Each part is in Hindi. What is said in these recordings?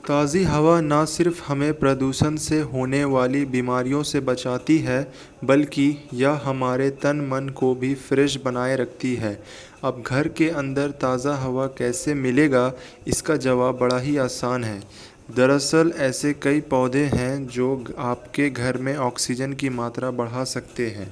ताज़ी हवा न सिर्फ हमें प्रदूषण से होने वाली बीमारियों से बचाती है, बल्कि यह हमारे तन मन को भी फ्रेश बनाए रखती है। अब घर के अंदर ताज़ा हवा कैसे मिलेगा, इसका जवाब बड़ा ही आसान है। दरअसल ऐसे कई पौधे हैं जो आपके घर में ऑक्सीजन की मात्रा बढ़ा सकते हैं।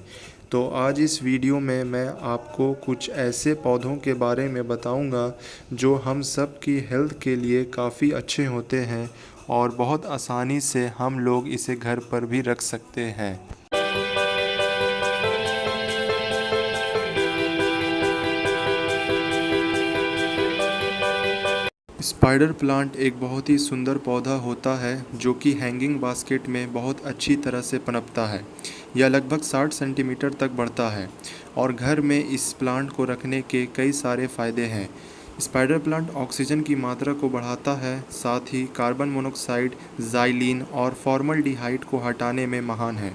तो आज इस वीडियो में मैं आपको कुछ ऐसे पौधों के बारे में बताऊंगा जो हम सब की हेल्थ के लिए काफ़ी अच्छे होते हैं और बहुत आसानी से हम लोग इसे घर पर भी रख सकते हैं। स्पाइडर प्लांट एक बहुत ही सुंदर पौधा होता है जो कि हैंगिंग बास्केट में बहुत अच्छी तरह से पनपता है। यह लगभग 60 सेंटीमीटर तक बढ़ता है और घर में इस प्लांट को रखने के कई सारे फ़ायदे हैं। स्पाइडर प्लांट ऑक्सीजन की मात्रा को बढ़ाता है, साथ ही कार्बन मोनोऑक्साइड, ज़ाइलीन और फॉर्मल्डिहाइड को हटाने में महान है।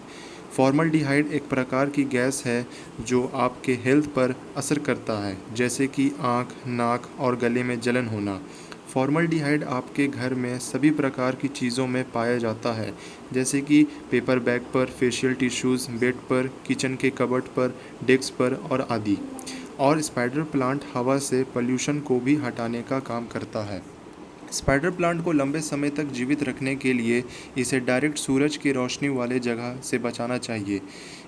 फॉर्मल्डिहाइड एक प्रकार की गैस है जो आपके हेल्थ पर असर करता है, जैसे कि आँख, नाक और गले में जलन होना। फॉर्मल्डिहाइड आपके घर में सभी प्रकार की चीज़ों में पाया जाता है, जैसे कि पेपर बैग पर, फेशियल टिश्यूज़, बेड पर, किचन के कबर्ड पर, डेस्क पर और आदि। और स्पाइडर प्लांट हवा से पोल्यूशन को भी हटाने का काम करता है। स्पाइडर प्लांट को लंबे समय तक जीवित रखने के लिए इसे डायरेक्ट सूरज की रोशनी वाले जगह से बचाना चाहिए।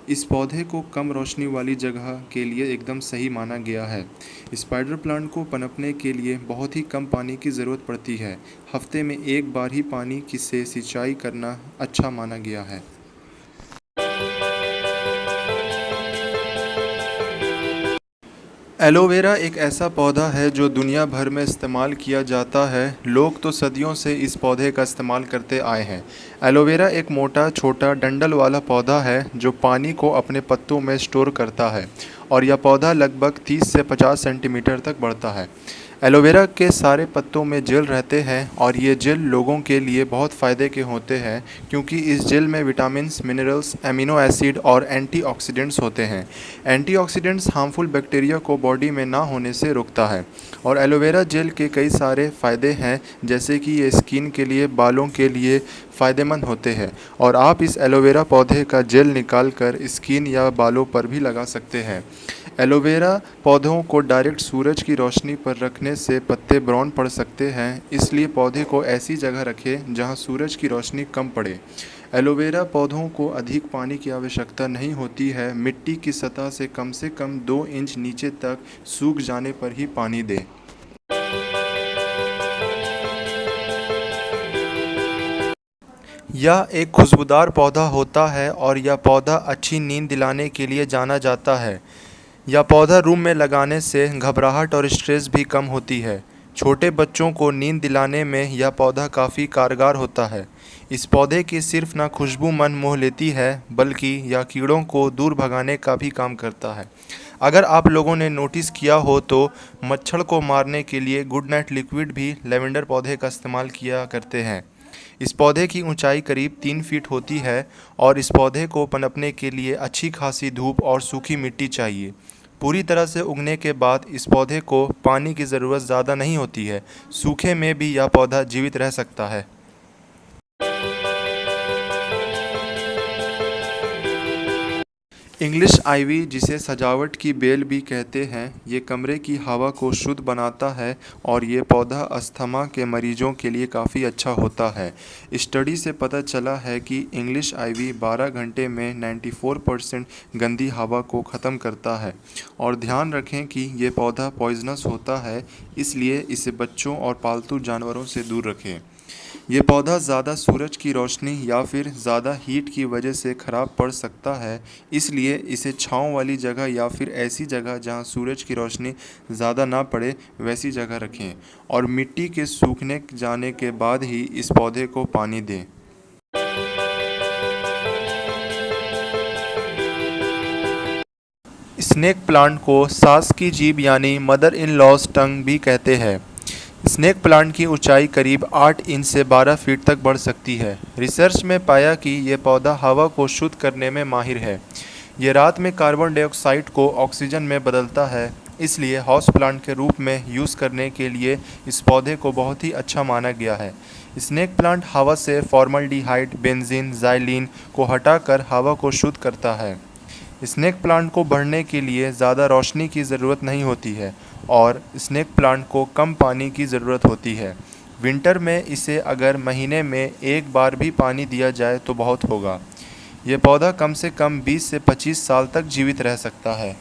इस पौधे को कम रोशनी वाली जगह के लिए एकदम सही माना गया है। स्पाइडर प्लांट को पनपने के लिए बहुत ही कम पानी की ज़रूरत पड़ती है। हफ्ते में एक बार ही पानी की से सिंचाई करना अच्छा माना गया है। एलोवेरा एक ऐसा पौधा है जो दुनिया भर में इस्तेमाल किया जाता है। लोग तो सदियों से इस पौधे का इस्तेमाल करते आए हैं। एलोवेरा एक मोटा, छोटा, डंडल वाला पौधा है जो पानी को अपने पत्तों में स्टोर करता है और यह पौधा लगभग 30 से 50 सेंटीमीटर तक बढ़ता है। एलोवेरा के सारे पत्तों में जेल रहते हैं और ये जेल लोगों के लिए बहुत फ़ायदे के होते हैं, क्योंकि इस जेल में विटामिन्स, मिनरल्स, एमिनो एसिड और एंटीऑक्सीडेंट्स होते हैं। एंटीऑक्सीडेंट्स हार्मफुल बैक्टीरिया को बॉडी में ना होने से रोकता है। और एलोवेरा जेल के कई सारे फ़ायदे हैं, जैसे कि ये स्किन के लिए, बालों के लिए फ़ायदेमंद होते हैं और आप इस एलोवेरा पौधे का जेल निकाल कर स्किन या बालों पर भी लगा सकते हैं। एलोवेरा पौधों को डायरेक्ट सूरज की रोशनी पर रखने से पत्ते ब्राउन पड़ सकते हैं, इसलिए पौधे को ऐसी जगह रखें जहां सूरज की रोशनी कम पड़े। एलोवेरा पौधों को अधिक पानी की आवश्यकता नहीं होती है। मिट्टी की सतह से कम 2 इंच नीचे तक सूख जाने पर ही पानी दें। यह एक खुशबूदार पौधा होता है और यह पौधा अच्छी नींद दिलाने के लिए जाना जाता है। यह पौधा रूम में लगाने से घबराहट और स्ट्रेस भी कम होती है। छोटे बच्चों को नींद दिलाने में यह पौधा काफ़ी कारगर होता है। इस पौधे की सिर्फ ना खुशबू मन मोह लेती है, बल्कि यह कीड़ों को दूर भगाने का भी काम करता है। अगर आप लोगों ने नोटिस किया हो तो मच्छर को मारने के लिए गुड नाइट लिक्विड भी लेवेंडर पौधे का इस्तेमाल किया करते हैं। इस पौधे की ऊंचाई करीब 3 फीट होती है और इस पौधे को पनपने के लिए अच्छी खासी धूप और सूखी मिट्टी चाहिए। पूरी तरह से उगने के बाद इस पौधे को पानी की ज़रूरत ज़्यादा नहीं होती है। सूखे में भी यह पौधा जीवित रह सकता है। इंग्लिश आइवी, जिसे सजावट की बेल भी कहते हैं, ये कमरे की हवा को शुद्ध बनाता है और ये पौधा अस्थमा के मरीजों के लिए काफ़ी अच्छा होता है। स्टडी से पता चला है कि इंग्लिश आइवी 12 घंटे में 94% गंदी हवा को ख़त्म करता है। और ध्यान रखें कि ये पौधा पॉइजनस होता है, इसलिए इसे बच्चों और पालतू जानवरों से दूर रखें। ये पौधा ज़्यादा सूरज की रोशनी या फिर ज़्यादा हीट की वजह से ख़राब पड़ सकता है, इसलिए इसे छांव वाली जगह या फिर ऐसी जगह जहां सूरज की रोशनी ज़्यादा ना पड़े वैसी जगह रखें और मिट्टी के सूखने जाने के बाद ही इस पौधे को पानी दें। स्नेक प्लांट को सास की जीभ यानी मदर इन लॉज टंग भी कहते हैं। स्नेक प्लांट की ऊंचाई करीब 8 इंच से 12 फीट तक बढ़ सकती है। रिसर्च में पाया कि यह पौधा हवा को शुद्ध करने में माहिर है। ये रात में कार्बन डाइऑक्साइड को ऑक्सीजन में बदलता है, इसलिए हाउस प्लांट के रूप में यूज़ करने के लिए इस पौधे को बहुत ही अच्छा माना गया है। स्नेक प्लांट हवा से फॉर्मल्डिहाइड, बेंजीन, ज़ाइलीन को हटाकर हवा को शुद्ध करता है। स्नेक प्लांट को बढ़ने के लिए ज़्यादा रोशनी की ज़रूरत नहीं होती है और स्नेक प्लांट को कम पानी की ज़रूरत होती है। विंटर में इसे अगर महीने में एक बार भी पानी दिया जाए तो बहुत होगा। यह पौधा कम से कम 20 से 25 साल तक जीवित रह सकता है।